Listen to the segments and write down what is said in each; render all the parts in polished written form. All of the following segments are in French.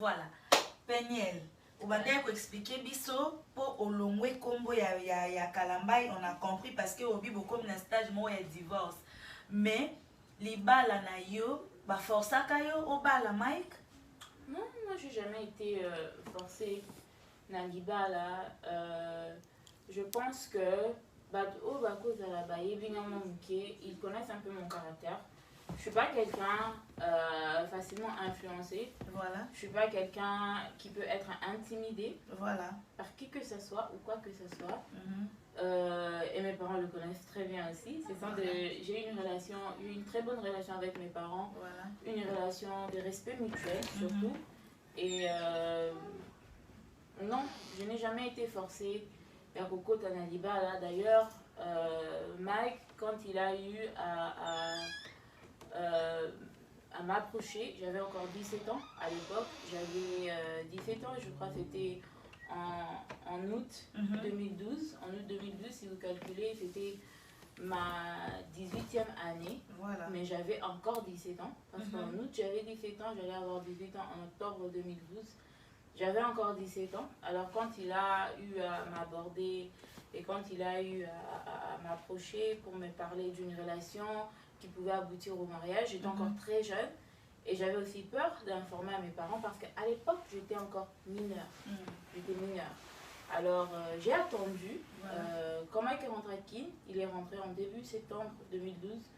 Voilà. Peniel. On va bien expliquer biso pour olongwe combo ya Kalambai, on a compris parce que obi beaucoup un stage moi ya divorce. Mais les bala na yo ba força kayo au bala Mike. Non, moi j'ai jamais été forcée na libala. Je pense que ils connaissent un peu mon caractère. Je suis pas quelqu'un facilement influencé. Voilà. Je suis pas quelqu'un qui peut être intimidé. Voilà. Par qui que ce soit ou quoi que ce soit. Et mes parents le connaissent très bien aussi. J'ai eu une très bonne relation avec mes parents. Voilà. Une relation de respect mutuel surtout. Et non, je n'ai jamais été forcée. D'ailleurs, Mike, quand il a eu à m'approcher, j'avais encore 17 ans à l'époque. J'avais 17 ans, je crois que c'était en août 2012. En août 2012, si vous calculez, c'était ma 18e année. Voilà. Mais j'avais encore 17 ans. Parce qu'en août, j'avais 17 ans, j'allais avoir 18 ans en octobre 2012. J'avais encore 17 ans. Alors quand il a eu à m'aborder et quand il a eu à m'approcher pour me parler d'une relation qui pouvait aboutir au mariage, j'étais encore très jeune. Et j'avais aussi peur d'informer à mes parents parce qu'à l'époque, j'étais encore mineure. J'étais mineure. Alors j'ai attendu. Quand Mike est rentré à Kin, il est rentré en début septembre 2012.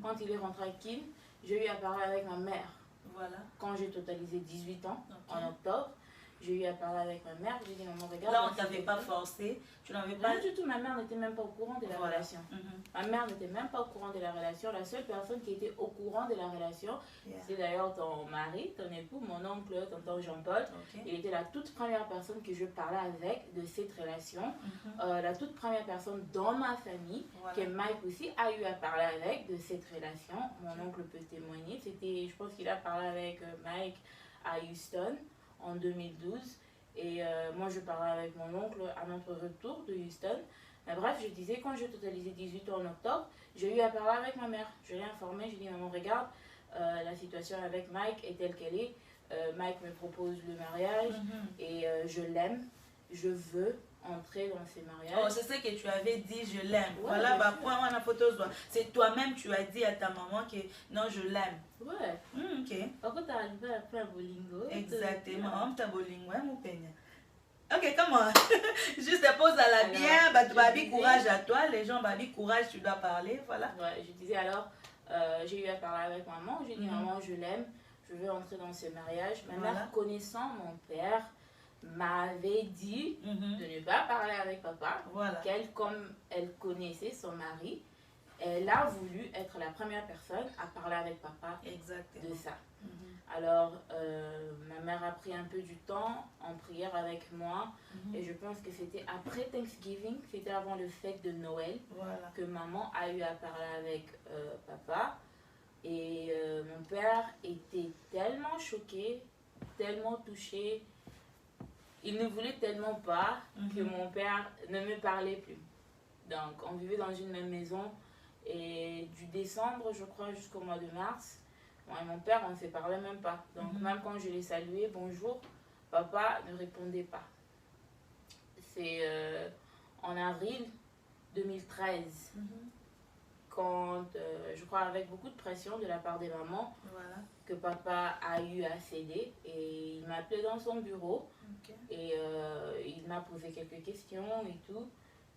Quand il est rentré à Kin, j'ai eu à parler avec ma mère. Voilà. Quand j'ai totalisé 18 ans, en octobre, j'ai eu à parler avec ma mère. J'ai dit, maman, regarde. Là, on ne t'avait pas forcé. Tu n'avais pas. Rien du tout. Ma mère n'était même pas au courant de la relation. Ma mère n'était même pas au courant de la relation. La seule personne qui était au courant de la relation, c'est d'ailleurs ton mari, ton époux, mon oncle, tonton Jean-Paul. Il était la toute première personne que je parlais avec de cette relation. La toute première personne dans ma famille que Mike aussi a eu à parler avec de cette relation. Mon oncle peut témoigner. Je pense qu'il a parlé avec Mike à Houston en 2012 et moi je parlais avec mon oncle à notre retour de Houston. Mais bref, je disais, quand j'ai totalisé 18 ans en octobre, j'ai eu à parler avec ma mère. Je l'ai informée, j'ai dit, maman, regarde, la situation avec Mike est telle qu'elle est. Mike me propose le mariage et je l'aime, je veux entrer dans ces mariages. Oh, c'est ce que tu avais dit, je l'aime. Voilà, bah, point, on a photo. C'est toi-même, tu as dit à ta maman que non, je l'aime. Ouais. Ok. Par contre, tu as arrivé à faire bolingo. Exactement, on t'a bolingo, mon peigne. Ok, comment? Juste pose à la bien, bah, tu vas dire courage à toi, les gens vont dire courage, tu dois parler, voilà. Ouais, je disais alors, j'ai eu à parler avec maman, j'ai dit maman, je l'aime, je veux entrer dans ce mariage. Ma mère, connaissant mon père, m'avait dit de ne pas parler avec papa, qu'elle, comme elle connaissait son mari, elle a voulu être la première personne à parler avec papa de ça. Alors, ma mère a pris un peu du temps en prière avec moi et je pense que c'était après Thanksgiving, c'était avant le fête de Noël que maman a eu à parler avec papa. Et mon père était tellement choqué, tellement touché. Il ne voulait tellement pas que mon père ne me parlait plus. Donc, on vivait dans une même maison. Et du décembre, je crois, jusqu'au mois de mars, moi et mon père, on ne se parlait même pas. Donc, même quand je l'ai salué, bonjour, papa ne répondait pas. C'est en avril 2013, quand, je crois, avec beaucoup de pression de la part des mamans, que papa a eu à céder. Et il m'a appelé dans son bureau et il m'a posé quelques questions et tout.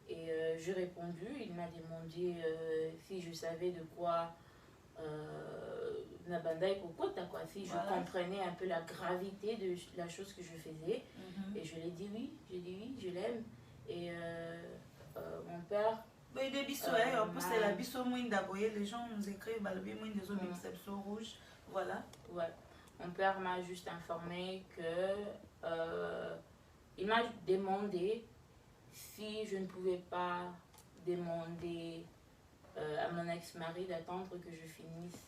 Et j'ai répondu, il m'a demandé si je savais de quoi si je comprenais un peu la gravité de la chose que je faisais. Et je lui ai dit oui, je l'aime. Et mon père... en plus c'est la bisso mouine d'aboyer, les gens nous écrivent le mouine des hommes rouge, voilà. Ouais, mon père m'a juste informé que il m'a demandé si je ne pouvais pas demander à mon ex-mari d'attendre que je finisse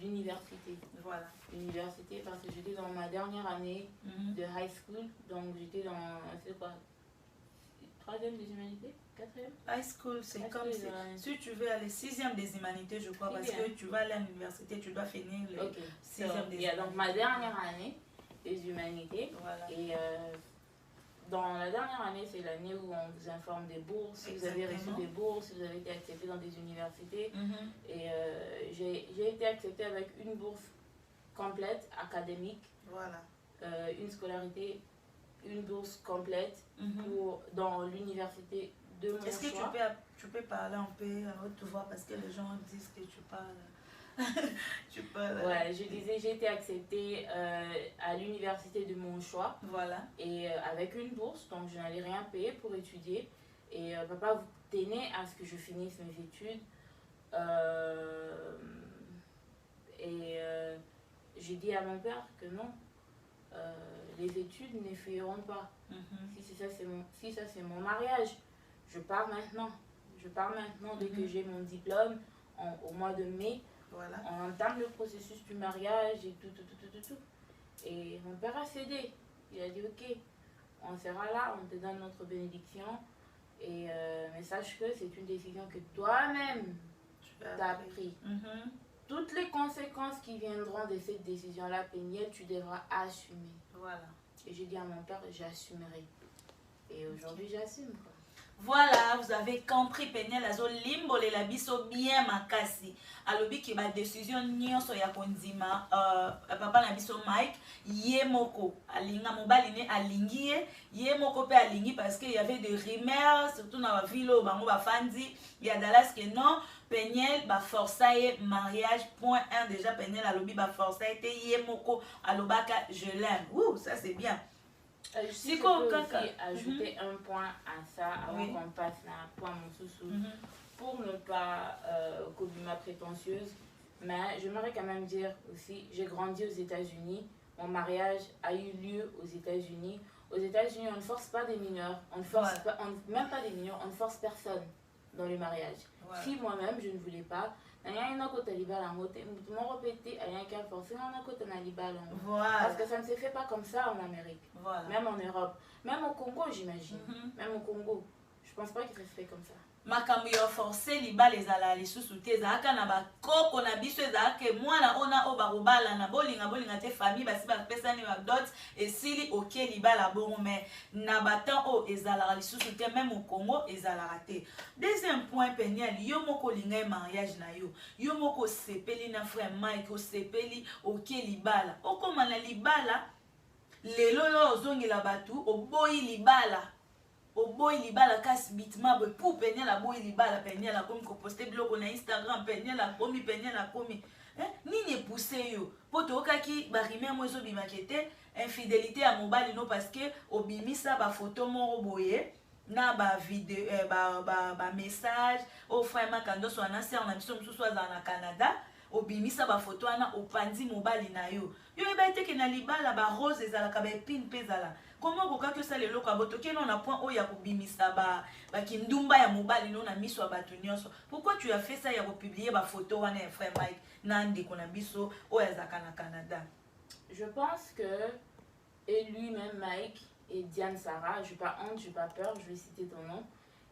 l'université. Voilà. L'université, parce que j'étais dans ma dernière année de high school, donc j'étais dans, c'est quoi, 3e des humanités, 4e? High school, c'est comme si tu veux aller 6e des humanités, je crois, parce que tu vas aller à l'université, tu dois finir le 6e des humanités. Donc ma dernière année, des humanités. Voilà. Et dans la dernière année, c'est l'année où on vous informe des bourses, si vous avez reçu des bourses, si vous avez été accepté dans des universités. Et j'ai été acceptée avec une bourse complète, académique, voilà. Une scolarité, une bourse complète dans l'université de mon choix. Est-ce que tu peux parler un peu à haute voix parce que les gens disent que tu parles. Tu parles. Ouais, je disais, j'ai été acceptée à l'université de mon choix. Voilà. Et avec une bourse, donc je n'allais rien payer pour étudier. Et papa tenait à ce que je finisse mes études. J'ai dit à mon père que non, les études ne finiront pas. Si ça c'est mon mariage, je pars maintenant. Je pars maintenant dès que j'ai mon diplôme au mois de mai. Voilà. On entame le processus du mariage et tout. Et mon père a cédé. Il a dit ok, on sera là, on te donne notre bénédiction. Mais sache que c'est une décision que toi-même tu as prise. Toutes les conséquences qui viendront de cette décision-là, Péniel, tu devras assumer. Voilà. Et j'ai dit à mon père, j'assumerai. Et aujourd'hui, j'assume quoi. Voilà, vous avez compris, Péniel azo limbo le labiso bien makasi. Alobi ki ba décision nyonso ya kondima papa na biso Mike ye moko alinga mobali ne alingi ye moko pe alingi parce que il y avait des rumeurs surtout na ba ville bango ba fandi ya Dallas que non Péniel ba forçaye mariage point 1 déjà Péniel alobi ba forçaye te ye moko alobaka je l'aime. Ouh, ça c'est bien. Si je peux aussi ajouter un point à ça avant qu'on passe à un point mon sous pour ne pas ma prétentieuse, mais j'aimerais quand même dire aussi, j'ai grandi aux États-Unis, mon mariage a eu lieu aux États-Unis. Aux États-Unis, on ne force pas des mineurs, on ne force pas, même pas des mineurs, on ne force personne dans le mariage. Si moi-même je ne voulais pas, parce que ça ne se fait pas comme ça en Amérique, même en Europe, même au Congo j'imagine, même au Congo, je pense pas que ça se fait comme ça. Makambo yo forcer libala ezala lisusu te ezalaka na bakoko na biso ezalaka mwana ona o barobala na bolinga te famille basi bapesani badot esili oke libala bongo mais na batan o ezalaka lisusu te même au Congo ezalaka te. Deuxième point Péniel, yo moko linga mariage na yo moko sepeli na frère Mike o sepeli oke libala okoma na libala lelo yo ozongela batu oboyi libala oboyi libala kasi bitima boy pour Péniel la boyi libala Péniel la komi ko poster blog na Instagram Péniel la komi nini poussé yo poto okaki ba rimer mo zo bimakete infidélité à mobali no parce que obimisa ba photo mo boye na ba vidéo ba message au frère Makando so na sœur na biso mususu aza na Canada obimisa ba photo ana opandi mobali na yo eba ete ke na libala ba rose ezalaka ba épine pezala. Comment vous avez ça les locaux à votre on a point où il y a bimisa ba kindumba ya mobile non a mis sur batunioso. Pourquoi tu as fait ça? Il y a publié ma photo wana frère Mike nandi kona biso o ya zakana Canada. Je pense que et lui-même Mike et Diane Sarah, je n'ai pas honte, je n'ai pas peur, je vais citer ton nom,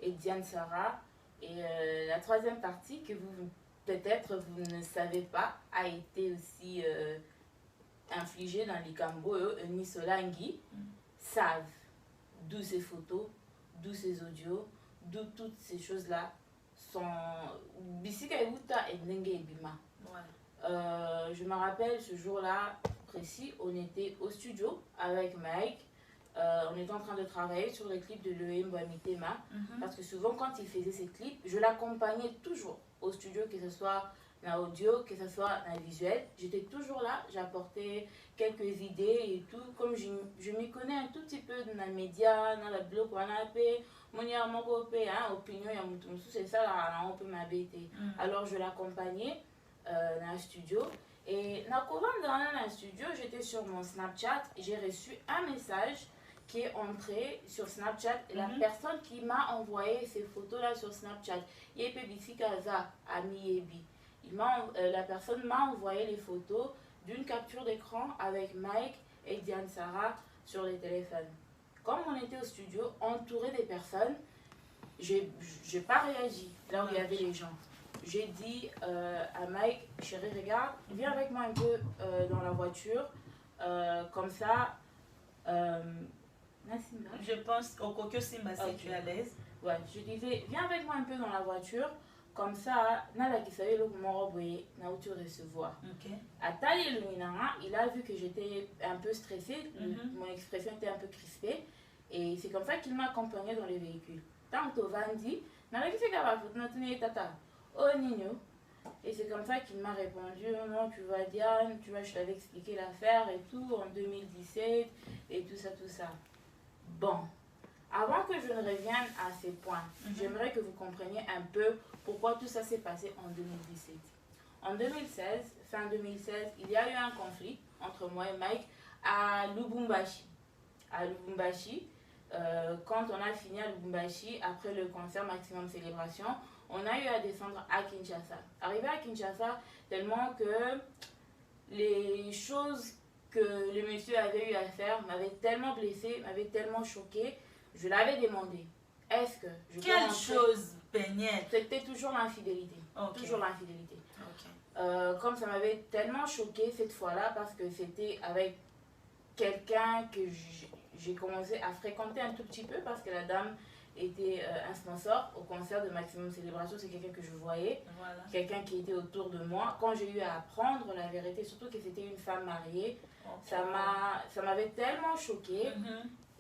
et Diane Sarah et la troisième partie que vous peut-être vous ne savez pas a été aussi infligée dans les Cambo Nisolangi. Savent d'où ces photos, d'où ces audios, d'où toutes ces choses-là sont... Je me rappelle ce jour-là précis, on était au studio avec Mike, on était en train de travailler sur les clips de Loé Mbouamitema, parce que souvent quand il faisait ses clips, je l'accompagnais toujours au studio, que ce soit dans l'audio, que ce soit dans le visuel. J'étais toujours là, j'apportais quelques idées et tout. Comme je m'y connais un tout petit peu dans les médias, dans le blog, opinion, c'est ça, là, on peut m'habiter. Alors je l'accompagnais dans le studio. Et dans le studio, j'étais sur mon Snapchat et j'ai reçu un message qui est entré sur Snapchat. La personne qui m'a envoyé ces photos-là sur Snapchat, Yepe Bifikaza, Ami Yebi. La personne m'a envoyé les photos d'une capture d'écran avec Mike et Diane Sarah sur les téléphones. Comme on était au studio, entouré des personnes, j'ai pas réagi là où il y avait les gens. J'ai dit à Mike, chérie, regarde, viens avec moi un peu dans la voiture. comme ça, je pense au Kokyo Simba, si tu es à l'aise. Ouais, je disais, viens avec moi un peu dans la voiture. Comme ça, Nala qui savait le moment na où tu recevoir. Atali Luminara, il a vu que j'étais un peu stressée, mon expression était un peu crispée. Et c'est comme ça qu'il m'a accompagné dans le véhicule. Tant que Vandi, Nala qui fait tata. Oh Nino. Et c'est comme ça qu'il m'a répondu, non, tu vas Diane, tu vois, je t'avais expliqué l'affaire et tout, en 2017, et tout ça, tout ça. Bon, avant que je ne revienne à ces points, j'aimerais que vous compreniez un peu pourquoi tout ça s'est passé en 2017. En 2016, fin 2016, il y a eu un conflit entre moi et Mike à Lubumbashi. À Lubumbashi, quand on a fini à Lubumbashi, après le concert Maximum Célébration, on a eu à descendre à Kinshasa. Arrivé à Kinshasa, tellement que les choses que le monsieur avait eu à faire m'avaient tellement blessé, m'avaient tellement choqué, je l'avais demandé. Est-ce que je peux Quelle chose, Péniel? C'était toujours l'infidélité. Toujours l'infidélité. Comme ça m'avait tellement choqué cette fois-là, parce que c'était avec quelqu'un que j'ai commencé à fréquenter un tout petit peu, parce que la dame était un sponsor au concert de Maximum Célébration. C'est quelqu'un que je voyais, quelqu'un qui était autour de moi. Quand j'ai eu à apprendre la vérité, surtout que c'était une femme mariée, ça m'avait tellement choqué.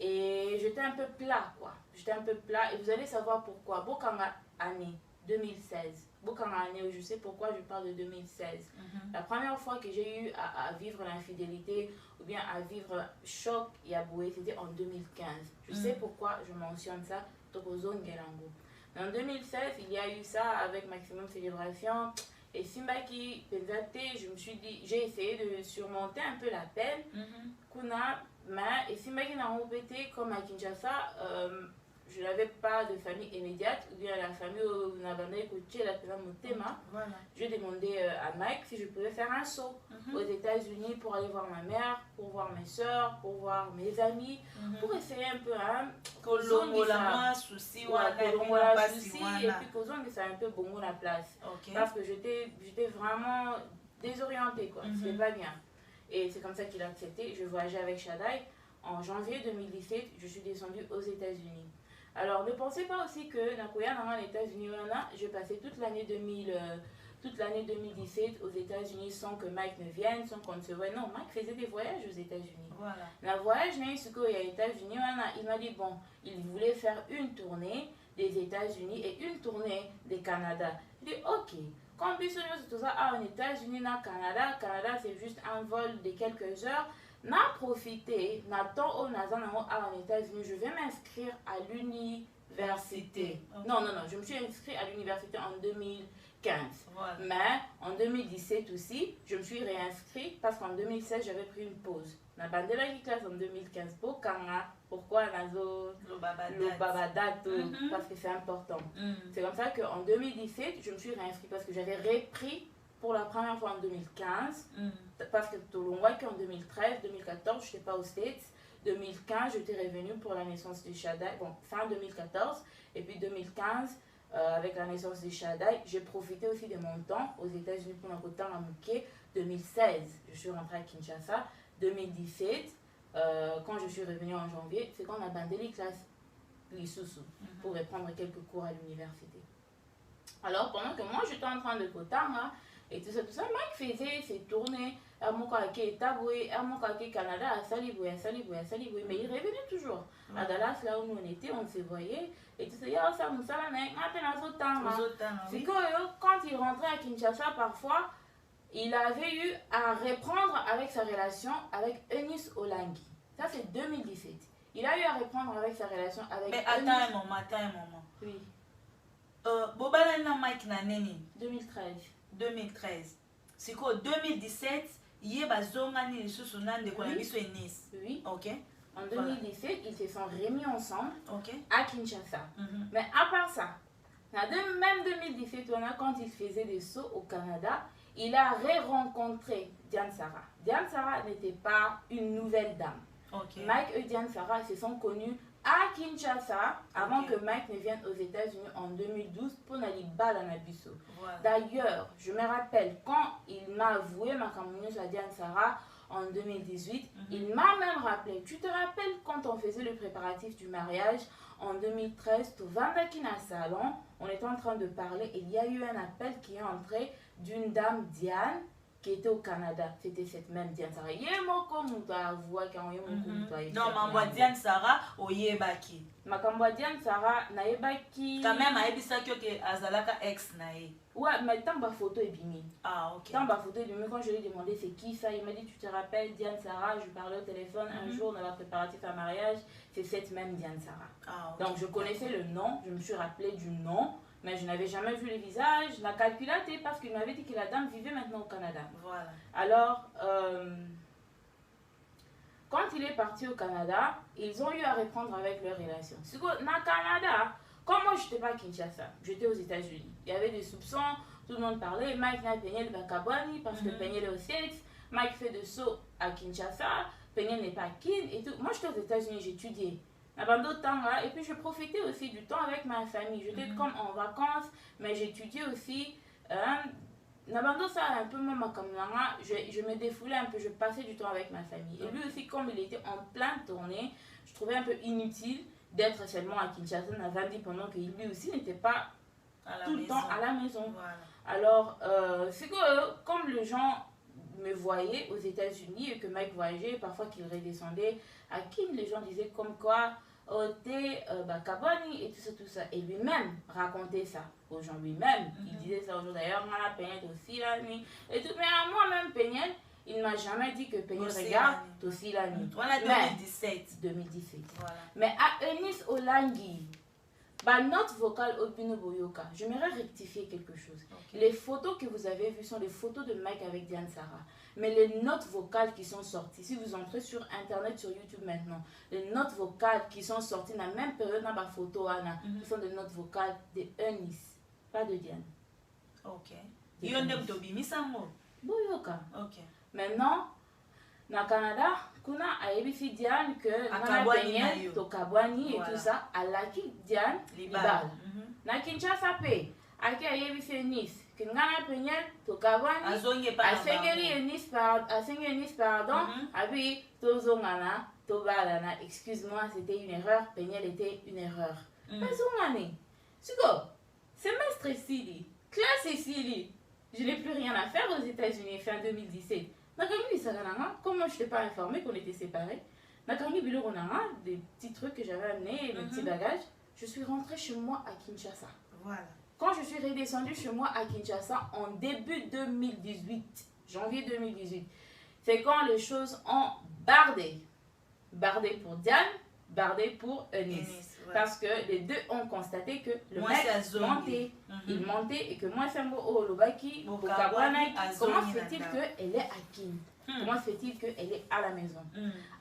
Et j'étais un peu plat, quoi. J'étais un peu plat. Et vous allez savoir pourquoi. Bokanga année 2016. Bokanga année, je sais pourquoi je parle de 2016. La première fois que j'ai eu à vivre l'infidélité ou bien à vivre choc et à bouer, c'était en 2015. Je sais pourquoi je mentionne ça. En 2016, il y a eu ça avec Maximum Célébration. Et Simbaki Penzate, je me suis dit, j'ai essayé de surmonter un peu la peine. Kuna, mais et Simbaki n'a pas été comme à Kinshasa, je n'avais pas de famille immédiate, ou bien la famille où on avait écouté la Motema. J'ai demandé à Mike si je pouvais faire un saut aux États-Unis pour aller voir ma mère, pour voir mes soeurs, pour voir mes amis, pour essayer un peu à souci, et puis que ça un peu bon la place. Parce que j'étais vraiment désorientée, quoi. C'était pas bien. Et c'est comme ça qu'il a accepté. Je voyageais avec Shaddai. En janvier 2017, je suis descendue aux États-Unis. Alors, ne pensez pas aussi que Nakoya dans les États-Unis, j'ai passé toute l'année 2017 aux États-Unis sans que Mike ne vienne, sans qu'on ne se voie. Non, Mike faisait des voyages aux États-Unis. Le voyage, aux États-Unis, il m'a dit, bon, il voulait faire une tournée des États-Unis et une tournée des Canada. Je dis, ok. Quand tout ça aux États-Unis, au Canada, c'est juste un vol de quelques heures. N'a profité, n'attend au Nazan aux États-Unis, je vais m'inscrire à l'université. Non, je me suis inscrite à l'université en 2015. Mais en 2017 aussi, je me suis réinscrite parce qu'en 2016, j'avais pris une pause. Na bandela qui classe en 2015 pour Kanga. Pourquoi Nazo le Babadato? Parce que c'est important. C'est comme ça qu'en 2017, je me suis réinscrite parce que j'avais repris pour la première fois en 2015, parce que Tolongwa en 2013, 2014, je n'étais pas aux States. 2015, j'étais revenue pour la naissance de Shaddai, bon, fin 2014, et puis 2015, avec la naissance de Shaddai, j'ai profité aussi de mon temps aux États-Unis pour un temps à Mouké. 2016, je suis rentrée à Kinshasa. 2017, quand je suis revenue en janvier, c'est quand on a bandé les classes Lissousou pour reprendre quelques cours à l'université. Alors, pendant que moi, j'étais en train de Kotanga, et tout ça, Mike faisait ses tournées, Canada, à Saliboué, mais il revenait toujours. À Dallas, là où on était, on se voyait, et tout ça, c'est quand il rentrait à Kinshasa, parfois, il avait eu à reprendre avec sa relation avec Eunice Olangi. Ça, c'est 2017. Il a eu à reprendre avec sa relation avec mais attends un moment. Oui. Bobala na Mike na neni 2013. C'est quoi 2017, il y a Zongani sous Nande de Kolabiso et Nice. Oui. Ok. En 2017, ils se sont remis ensemble okay. à Kinshasa. Mais à part ça, même 2017, quand il faisait des sauts au Canada, il a rencontré Diane Sarah. Diane Sarah n'était pas une nouvelle dame. Okay. Mike et Diane Sarah se sont connus à Kinshasa avant que Mike ne vienne aux États-Unis en 2012 pour n'aller pas dans Nabiso. D'ailleurs, je me rappelle quand il m'a avoué ma communion à Diane Sarah en 2018. Il m'a même rappelé. Tu te rappelles quand on faisait le préparatif du mariage en 2013, au Vandakina Salon, on était en train de parler et il y a eu un appel qui est entré d'une dame, Diane, qui était au Canada. C'était cette même Diane Sarah. Non, maman Diane Sarah, oyebaki. Makambo Diane Sarah, naebaki. Quand même, aebisaki que azalaka ex nae. Ouais, mais tant ma photo est bimi. Ah, ok. Tant ma photo est bimi, quand je lui ai demandé c'est qui ça, il m'a dit tu te rappelles Diane Sarah, je lui parlais au téléphone un jour dans la préparatif à mariage, c'est cette même Diane Sarah. Ah, okay. Donc je connaissais le nom, je me suis rappelé du nom, mais je n'avais jamais vu le visage. La calculé parce qu'il m'avait dit que la dame vivait maintenant au Canada. Voilà. Alors, quand il est parti au Canada, ils ont eu à reprendre avec leur relation. C'est que, dans le Canada, comme moi je n'étais pas à Kinshasa, j'étais aux États-Unis. Il y avait des soupçons, tout le monde parlait. Mike n'a peigné le Bakabani parce que Peigné est aux States. Mike fait de saut à Kinshasa, Peigné n'est pas à Kin et tout. Moi j'étais aux États-Unis, j'étudiais. Et puis je profitais aussi du temps avec ma famille. J'étais comme en vacances, mais j'étudiais aussi. Nabando ça un peu même comme là, je me défoulais un peu, je passais du temps avec ma famille. Et lui aussi, comme il était en pleine tournée, je trouvais un peu inutile d'être seulement à Kinshasa, Navandi, pendant que lui aussi n'était pas tout le temps à la maison. Voilà. Alors, c'est que comme les gens me voyaient aux États-Unis et que Mike voyageait, parfois qu'il redescendait à Kin, les gens disaient comme quoi Ote Bakabani et tout ça. Et lui-même racontait ça aux gens lui-même. Il disait ça aux gens d'ailleurs, on a Peignet aussi la nuit. Et tout. Mais à moi-même, Peignet, il ne m'a jamais dit que Peignet regarde aussi la nuit. Voilà 2017. 2017. Voilà. Mais à Eunice Olangi, bah, note vocale Obino Boyoka, j'aimerais rectifier quelque chose. Okay. Les photos que vous avez vues sont les photos de Mike avec Diane Sarah. Mais les notes vocales qui sont sorties, si vous entrez sur Internet, sur YouTube maintenant, les notes vocales qui sont sorties dans la même période dans ma photo, Anna, ce sont des notes vocales de Eunice, pas de Diane. Ok. Boyoka. Ok. Maintenant, dans le Canada, kuna ayebi Diane que na Peignet, Tokabwani et tout ça, à la qui Diane Libal. Na Kinshasa pe, à qui ayebi Nice. Que ngana Peignet, Tokabwani, asengeli Nice pardon, abi tozongana, tobalana. Excuse-moi, c'était une erreur. Peignet était une erreur. Mais zongane, semestre ici, classe ici, je n'ai plus rien à faire aux États-Unis fin 2017. Comme moi je n'étais pas informée qu'on était séparés, des petits trucs que j'avais amenés, des petits bagages, je suis rentrée chez moi à Kinshasa. Voilà. Quand je suis redescendue chez moi à Kinshasa en début 2018, janvier 2018, c'est quand les choses ont bardé. Bardé pour Diane, bardé pour Eunice. Ouais. Parce que les deux ont constaté que le mec montait. Il montait et que moi, c'est un mot Lobaki, comment fait-il qu'elle est à Kin? Comment fait-il qu'elle est à la maison?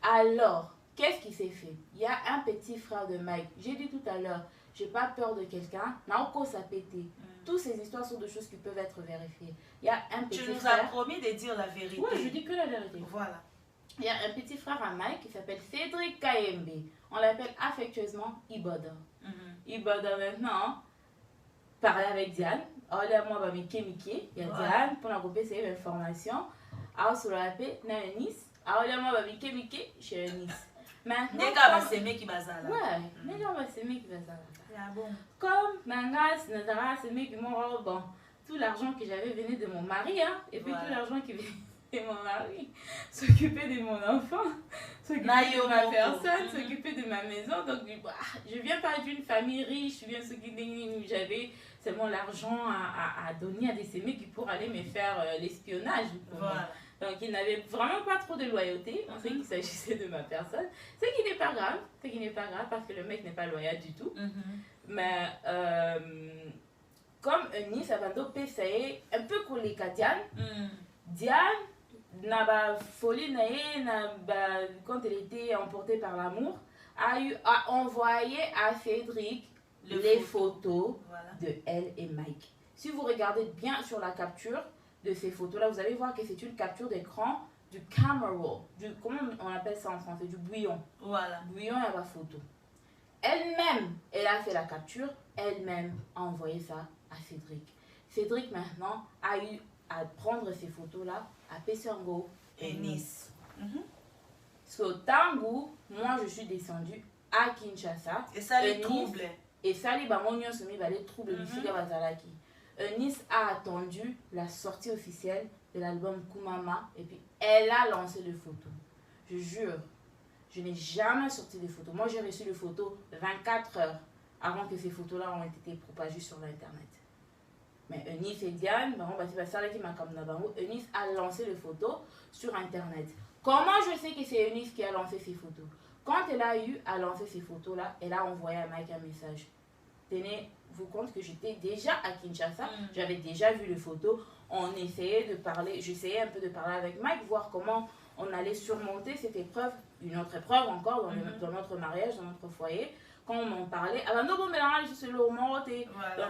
Alors, qu'est-ce qui s'est fait? Il y a un petit frère de Mike. J'ai dit tout à l'heure, j'ai pas peur de quelqu'un. Naoko ça pété. Toutes ces histoires sont des choses qui peuvent être vérifiées. Il y a un petit frère. Tu nous as promis de dire la vérité. Oui, je dis que la vérité. Voilà. Il y a un petit frère à Mike qui s'appelle Cédric Kayembe. On l'appelle affectueusement Iboda. Iboda maintenant parlait avec Diane. Alors moi, je vais Miki. Il y a Diane pour la couper ces informations. Alors sur la paix, na Eunice. Alors moi, je vais Miki chez Eunice. Maintenant, comme c'est qui bazala. Ouais, mais là, c'est qui bazala. Bon. Comme Mangas, Nadara, c'est qui m'ont bon. Tout l'argent que j'avais venait de mon mari, hein, et puis tout l'argent qui venait de mon mari, s'occuper de mon enfant, s'occuper de ma personne, s'occuper de ma maison. Donc, je viens pas d'une famille riche, je viens où j'avais seulement l'argent à donner à des sémés qui pourraient aller me faire l'espionnage. Voilà. Donc, il n'avait vraiment pas trop de loyauté. On sait qu'il s'agissait de ma personne. Ce qui n'est pas grave. Ce qui n'est pas grave parce que le mec n'est pas loyal du tout. Mais comme Eunice a essayé un peu collé à Diane, Diane n'a pas folie quand elle était emportée par l'amour, a envoyé à Cédric les photos de elle et Mike. Si vous regardez bien sur la capture de ces photos-là, vous allez voir que c'est une capture d'écran du camera roll, comment on appelle ça en français, du bouillon. Voilà. Bouillon et la photo. Elle-même, elle a fait la capture, elle-même a envoyé ça à Cédric. Cédric maintenant a eu à prendre ces photos-là à Pessango et Nice. So Tango, moi je suis descendue à Kinshasa. Et ça les trouble. Et ça les bamonions se mis les troubles du Figa Bazalaki. Eunice a attendu la sortie officielle de l'album Kumama et puis elle a lancé les photos. Je jure, je n'ai jamais sorti de photos. Moi j'ai reçu les photos 24 heures avant que ces photos-là ont été propagées sur l'internet. Mais Eunice et Diane, Eunice a lancé les photos sur internet. Comment je sais que c'est Eunice qui a lancé ces photos? Quand elle a eu à lancer ces photos-là, elle a envoyé à Mike un message. Tenez-vous compte que j'étais déjà à Kinshasa, j'avais déjà vu les photos, on essayait de parler, j'essayais un peu de parler avec Mike, voir comment on allait surmonter cette épreuve, une autre épreuve encore dans notre mariage, dans notre foyer. Quand on m'en parlait, donc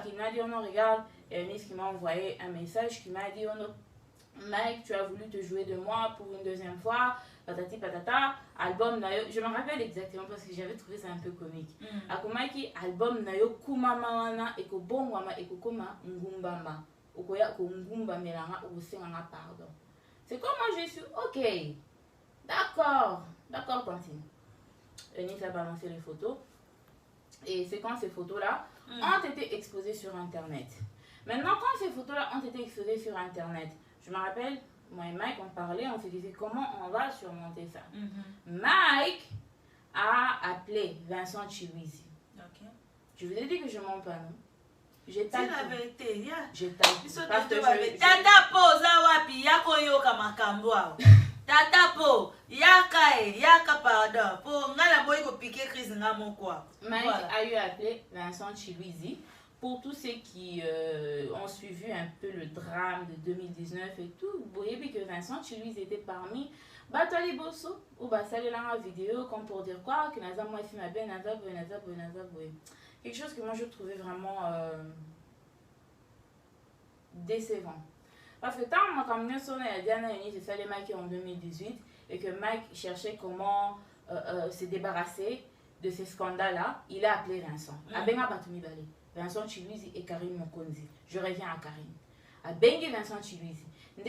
il m'a dit, oh non, regarde, il y a Eunice qui m'a envoyé un message qui m'a dit, oh non, Mike, tu as voulu te jouer de moi pour une deuxième fois, patati patata, album nayo, je me rappelle exactement parce que j'avais trouvé ça un peu comique. Akomaki album nayo kumama wana eko bongwama eko koma ngumbama. Okoya ko ngumba melanga osenga pardon. C'est comme moi je suis OK. D'accord, Tantine. Eunice a balancé les photos. Et c'est quand ces photos-là ont été exposées sur Internet. Maintenant, quand ces photos-là ont été exposées sur Internet, je me rappelle, moi et Mike, on parlait, on se disait comment on va surmonter ça. Mike a appelé Vincent Chiwizi. Je vous ai dit que je mens pas, non? J'ai tapé. C'est la vérité, ya. J'ai tapé. Parce que Tata po zawapi yako yoka makambwa. Tata po yaka pardon. Po ngala boy ko piquer crise ngamo quoi. Mike a eu appelé Vincent Chiwizi. Pour tous ceux qui ont suivi un peu le drame de 2019 et tout, vous voyez que Vincent Chiwizi était parmi Batali Bosso ou Basali la vidéo comme pour dire quoi que Naza moi fait ma belle Naza boy. Quelque chose que moi je trouvais vraiment décevant. Parce que tant que comme nous sommes à Diana Eunice et Salé Mike en 2018 et que Mike cherchait comment se débarrasser de ces scandales-là, il a appelé Vincent. Abenga Batumi Balé. Vincent Chiwizi et Karine Mokonzi. Je reviens à Karine. À Bengue Vincent Chiwizi. Ils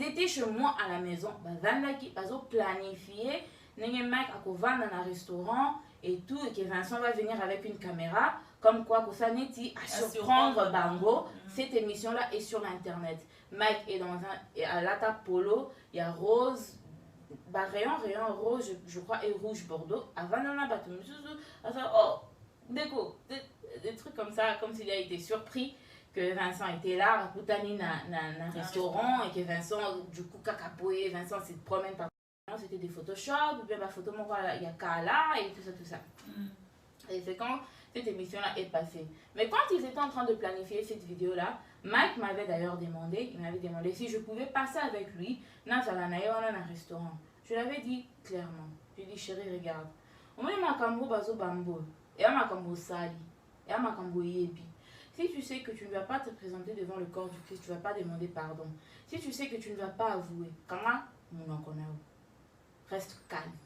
étaient chez moi à la maison. Ils ont planifié. Mike a vendre dans un restaurant et tout. Et que Vincent va venir avec une caméra. Comme quoi, que ça n'est à surprendre Bango. Cette émission-là est sur Internet. Mike est dans à Lata Polo. Il y a Rose. Rayon rose, je crois, et rouge Bordeaux. Avant dans la bateau. Oh! Des trucs comme ça, comme s'il a été surpris que Vincent était là, à Poutani dans un restaurant et que Vincent, du coup, cacapoé, Vincent se promène par. C'était des Photoshop, ou bien la photo, il y a Kala et tout ça. Et c'est quand cette émission-là est passée. Mais quand ils étaient en train de planifier cette vidéo-là, Mike m'avait d'ailleurs demandé, si je pouvais passer avec lui dans un restaurant. Je l'avais dit clairement. Je lui ai dit, chérie, regarde. On m'a dit, Makambo, Bazo, Bambo. Et à Makambo Sali, et à Makambo Yebi. Si tu sais que tu ne vas pas te présenter devant le corps du Christ, tu ne vas pas demander pardon. Si tu sais que tu ne vas pas avouer, comment mon enconnaou? Reste calme.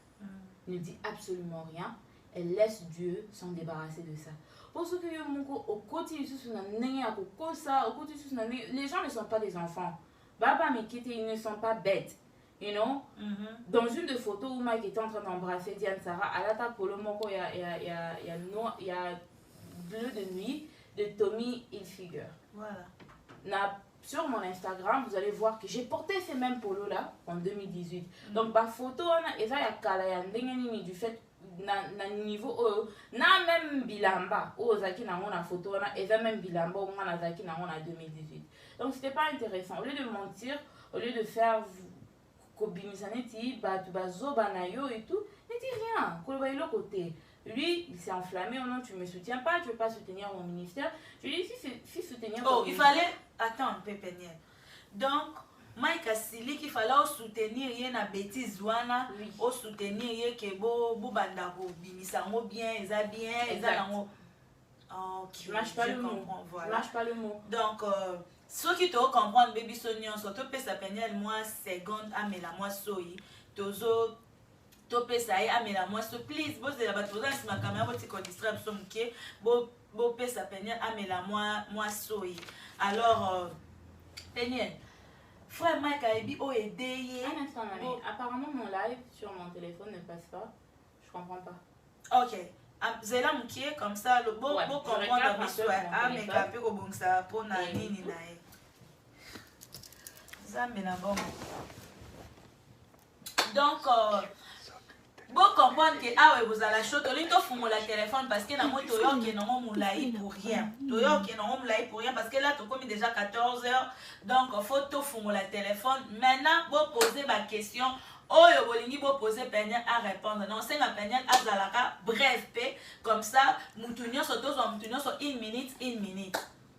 Ne dis absolument rien. Et laisse Dieu s'en débarrasser de ça. Pour ce que au côté les gens ne sont pas des enfants. Baba Mekete, ils ne sont pas bêtes. You know? Dans une des photos où Mike était en train d'embrasser Diane Sarah, à la Polo Moko, il y a Bleu de nuit de Tommy Hilfiger. Voilà. Sur mon Instagram, vous allez voir que j'ai porté ces mêmes polos là en 2018. Donc, ma photo, et ça, il y a du fait na niveau na même bilamba zaki na mona photo et ça même bilamba au moins zaki na mona 2018. Donc c'était pas intéressant. Au lieu de mentir, au lieu de faire kobimissaneti bazo banayo et tout, ne dis rien. Kolobailo côté. Lui, il s'est enflammé. Oh non, tu me soutiens pas, tu veux pas soutenir mon ministère. Je lui ai dit si soutenir. Oh, il fallait attendre Pépinière. Donc Mike Asili qu'il fallait soutenir rien na bêtise ouana, au soutenir rien que bo banda ko bimisango bien, eza bien, eza nango. OK, je mâche pas le mot. Voilà. Je mâche pas le mot. Donc ceux qui te comprendre baby sonnion, surtout pesa penel moi seconde amela moi soyi, tozo to pesa ai amela moi so please boss de la batoza si ma caméra boti ko distraire so mke bo pesa penel amela moi soyi. Alors penel frère Mike ayebi o aider. Un instant, mamie. Apparemment, mon live sur mon téléphone ne passe pas. Je comprends pas. Ok. Zela mukie comme ça le beau beau comprendre mais soit mais capé ko bongsa pona nini nae. Zambe na bon. Donc bon comprendre que ah ouais vous allez chaud to fumo la téléphone parce que na moto yo ke non moulai pour rien. To yo ke non moulai pour rien parce que là to comme déjà 14h donc faut to fumo la téléphone. Maintenant vous poser ma question. Oyo bolingi bo poser Peniel à répondre. Non, c'est ma Peniel à Zalaka bref pe comme ça mutunyo so tozo mutunyo so 1 minute.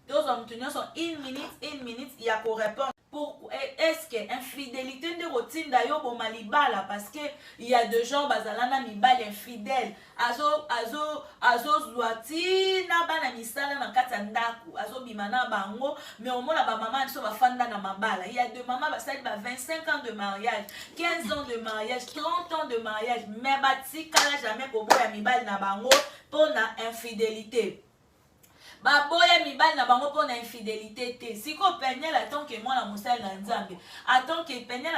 Tozo mutunyo so 1 minute il y a pour répondre. Pour est-ce que infidélité de routine d'ailleurs bon malibala parce que il y a des gens bazalana mibali infidèle azo zluati na bana misala na kati ndaku azo bimana bango mais au moins ba maman so ba fanda na mabala il y a deux mamans basali ba 25 ans de mariage 15 ans de mariage 30 ans de mariage mais batikala jamais ko boya mibali na bango pour na infidélité. Baboya mibali na bango pour na infidélité te. Si ko Peniel attend que moi la mosala na Nzambe. Attend que Peniel